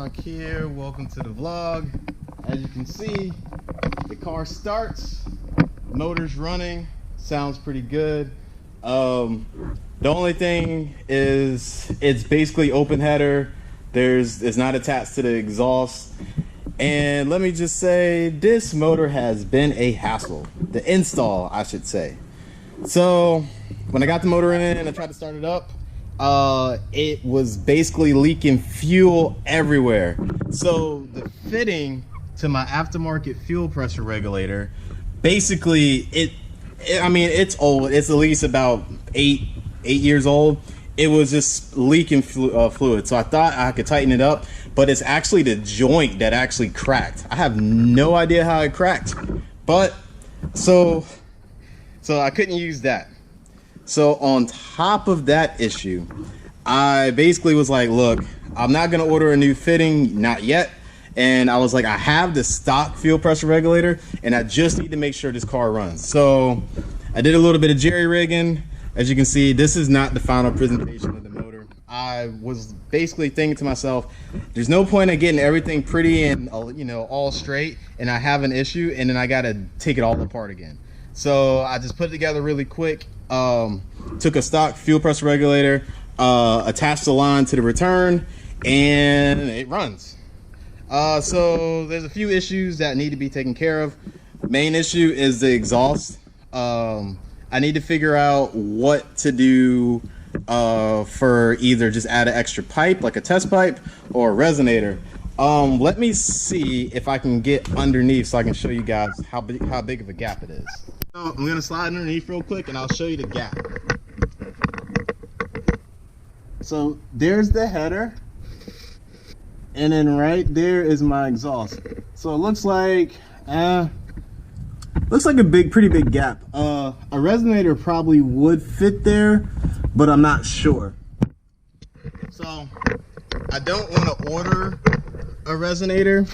Truck here. Welcome to the vlog. As you can see, the car starts, motor's running, sounds pretty good. The only thing is it's basically open header. It's not attached to the exhaust. And let me just say, this motor has been a hassle. The install, I should say. So when I got the motor in and I tried to start it up, it was basically leaking fuel everywhere. So the fitting to my aftermarket fuel pressure regulator, basically it's old. It's at least about eight years old. It was just leaking fluid. So I thought I could tighten it up, but it's actually the joint that actually cracked. I have no idea how it cracked, but so I couldn't use that. So on top of that issue, I basically was like, look, I'm not gonna order a new fitting, not yet. And I was like, I have the stock fuel pressure regulator and I just need to make sure this car runs. So I did a little bit of jerry rigging. As you can see, this is not the final presentation of the motor. I was basically thinking to myself, there's no point in getting everything pretty and all straight and I have an issue and then I gotta take it all apart again. So I just put it together really quick. Took a stock fuel pressure regulator, attached the line to the return, and it runs. So there's a few issues that need to be taken care of. Main issue is the exhaust. I need to figure out what to do for either just add an extra pipe, like a test pipe, or a resonator. Let me see if I can get underneath so I can show you guys how big of a gap it is. So I'm gonna slide underneath real quick and I'll show you the gap. So there's the header, and then right there is my exhaust. So it looks like a pretty big gap. A resonator probably would fit there, but I'm not sure. So I don't want to order a resonator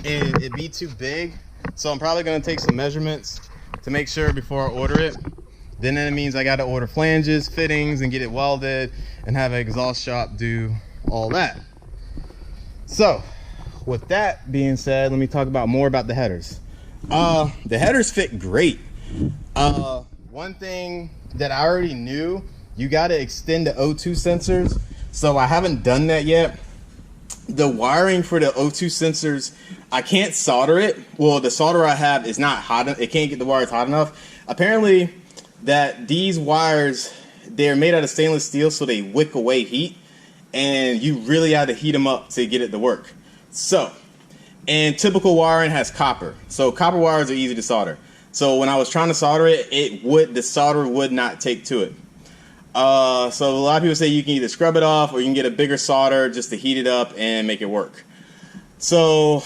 and it be too big. So I'm probably gonna take some measurements to make sure before I order it. Then it means I got to order flanges, fittings, and get it welded and have an exhaust shop do all that. So with that being said, let me talk more about the headers. The headers fit great. One thing that I already knew, you got to extend the O2 sensors. So I haven't done that yet. The wiring for the O2 sensors, I can't solder it. Well, the solder I have is not hot enough. It can't get the wires hot enough. Apparently that these wires, they're made out of stainless steel, so they wick away heat, and you really have to heat them up to get it to work. So, and typical wiring has copper. So copper wires are easy to solder. So when I was trying to solder it, the solder would not take to it. So a lot of people say you can either scrub it off or you can get a bigger solder just to heat it up and make it work. So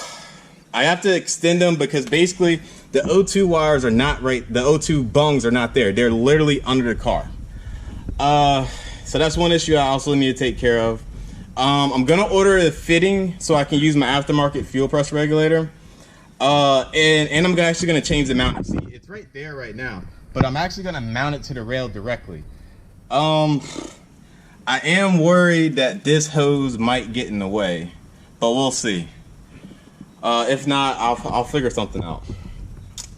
I have to extend them because basically the O2 wires are not right. The O2 bungs are not there. They're literally under the car. So that's one issue I also need to take care of. I'm gonna order a fitting so I can use my aftermarket fuel pressure regulator. And I'm actually gonna change the mount. See, it's right there right now, but I'm actually gonna mount it to the rail directly. I am worried that this hose might get in the way, but we'll see. If not, I'll figure something out.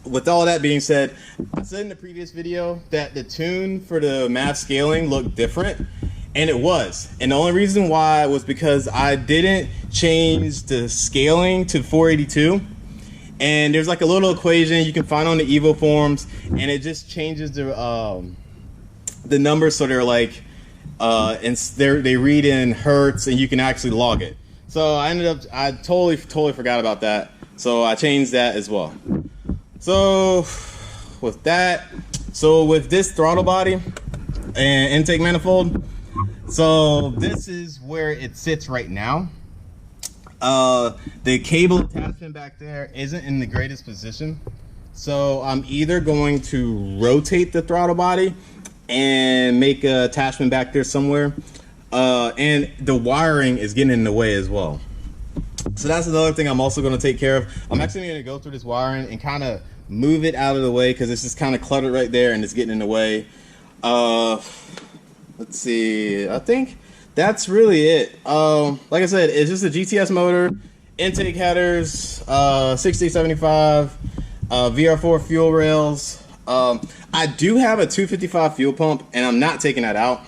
With all that being said, I said in the previous video that the tune for the math scaling looked different, and it was. And the only reason why was because I didn't change the scaling to 482. And there's like a little equation you can find on the Evo forums, and it just changes the numbers so they're like they read in hertz and you can actually log it. So I totally forgot about that, so I changed that as well. So with this throttle body and intake manifold, so this is where it sits right now. The cable attachment back there isn't in the greatest position, so I'm either going to rotate the throttle body and make an attachment back there somewhere, and the wiring is getting in the way as well. So that's another thing I'm also going to take care of. I'm actually going to go through this wiring and kind of move it out of the way because it's just kind of cluttered right there and it's getting in the way. Let's see, I think that's really it. Like I said, it's just a GTS motor, intake headers, 6075, VR4 fuel rails. I do have a 255 fuel pump, and I'm not taking that out.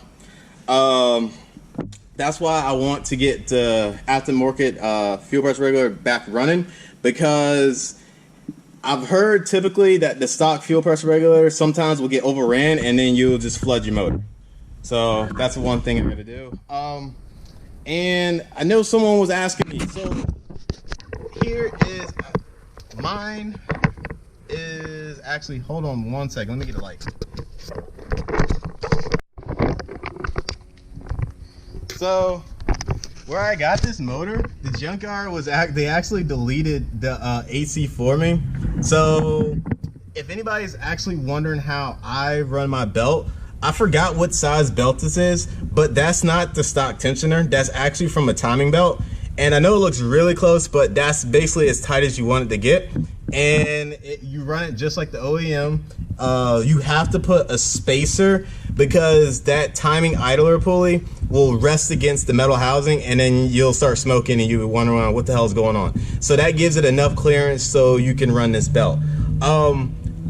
That's why I want to get the aftermarket fuel pressure regulator back running, because I've heard typically that the stock fuel pressure regulator sometimes will get overran and then you'll just flood your motor. So that's one thing I'm gonna do. And I know someone was asking me, so here is mine is actually, hold on one second, let me get a light. So where I got this motor, the junkyard was they actually deleted the AC for me. So if anybody's actually wondering how I run my belt, I forgot what size belt this is, but that's not the stock tensioner. That's actually from a timing belt. And I know it looks really close, but that's basically as tight as you want it to get. And you run it just like the OEM. You have to put a spacer because that timing idler pulley will rest against the metal housing, and then you'll start smoking and you will wonder what the hell is going on. So that gives it enough clearance so you can run this belt.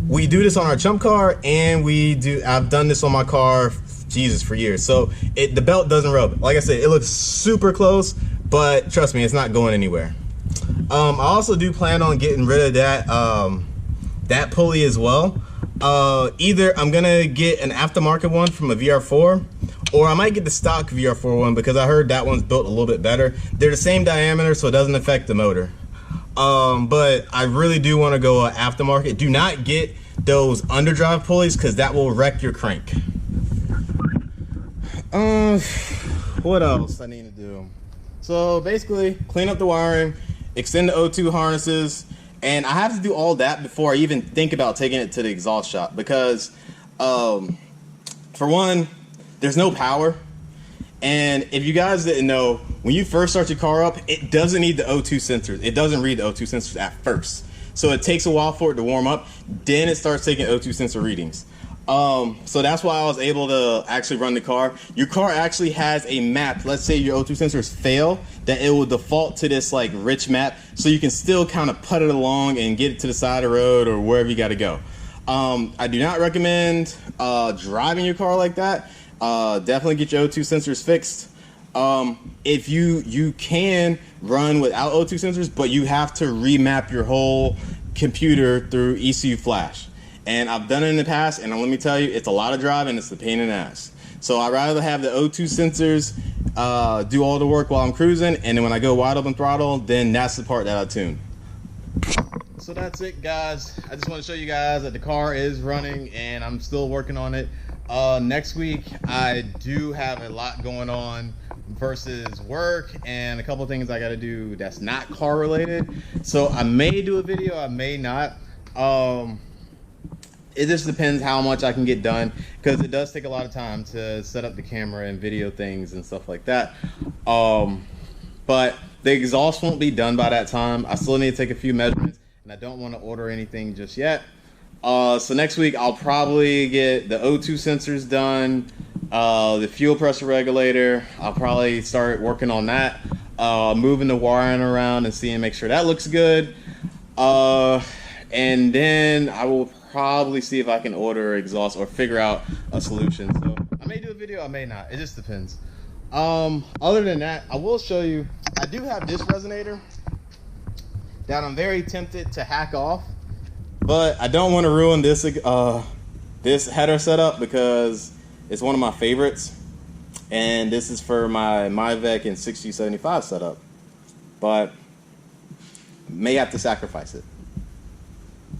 We do this on our chump car, and I've done this on my car, Jesus, for years. So the belt doesn't rub. Like I said, it looks super close, but trust me, it's not going anywhere. I also do plan on getting rid of that pulley as well. Either I'm gonna get an aftermarket one from a VR4, or I might get the stock VR4 one because I heard that one's built a little bit better. They're the same diameter, so it doesn't affect the motor. But I really do want to go aftermarket. Do not get those underdrive pulleys because that will wreck your crank. What else I need to do? So basically, clean up the wiring, extend the O2 harnesses, and I have to do all that before I even think about taking it to the exhaust shop because, for one, there's no power. And if you guys didn't know, when you first start your car up, it doesn't need the O2 sensors. It doesn't read the O2 sensors at first. So it takes a while for it to warm up. Then it starts taking O2 sensor readings. So that's why I was able to actually run the car. Your car actually has a map. Let's say your O2 sensors fail, that it will default to this like rich map, so you can still kind of put it along and get it to the side of the road or wherever you got to go. I do not recommend driving your car like that. Definitely get your O2 sensors fixed. If you can run without O2 sensors, but you have to remap your whole computer through ECU Flash. And I've done it in the past, and let me tell you, it's a lot of driving. It's a pain in the ass. So I'd rather have the O2 sensors do all the work while I'm cruising, and then when I go wide open throttle, then that's the part that I tune. So that's it, guys. I just want to show you guys that the car is running, and I'm still working on it. Next week, I do have a lot going on versus work and a couple of things I got to do that's not car related. So I may do a video, I may not. It just depends how much I can get done because it does take a lot of time to set up the camera and video things and stuff like that. But the exhaust won't be done by that time. I still need to take a few measurements, and I don't want to order anything just yet. So next week I'll probably get the O2 sensors done, the fuel pressure regulator. I'll probably start working on that, moving the wiring around and make sure that looks good. And then I will probably see if I can order exhaust or figure out a solution. So I may do a video, I may not. It just depends. Other than that, I will show you, I do have this resonator that I'm very tempted to hack off, but I don't want to ruin this this header setup because it's one of my favorites, and this is for my Myvec and 6075 setup, but may have to sacrifice it.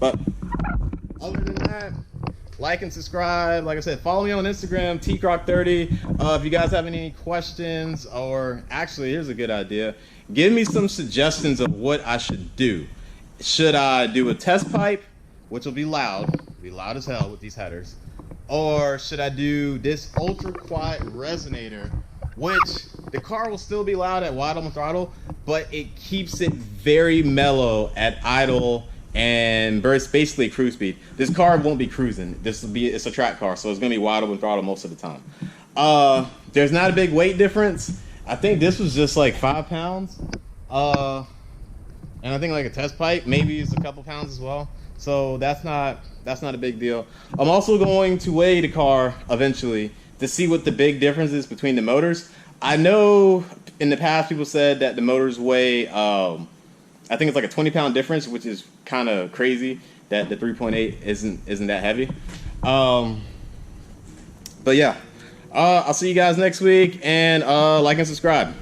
But other than that, like and subscribe. Like I said, follow me on Instagram, tcroc30. If you guys have any questions, or actually, here's a good idea. Give me some suggestions of what I should do. Should I do a test pipe, which will be loud as hell with these headers? Or should I do this ultra quiet resonator, which the car will still be loud at wide open throttle, but it keeps it very mellow at idle and basically cruise speed. This car won't be cruising. It's a track car, so it's gonna be wide open throttle most of the time. There's not a big weight difference. I think this was just like 5 pounds. And I think like a test pipe maybe is a couple pounds as well. So that's not a big deal. I'm also going to weigh the car eventually to see what the big difference is between the motors. I know in the past people said that the motors weigh, I think it's like a 20-pound difference, which is kind of crazy that the 3.8 isn't that heavy. But yeah, I'll see you guys next week, and like and subscribe.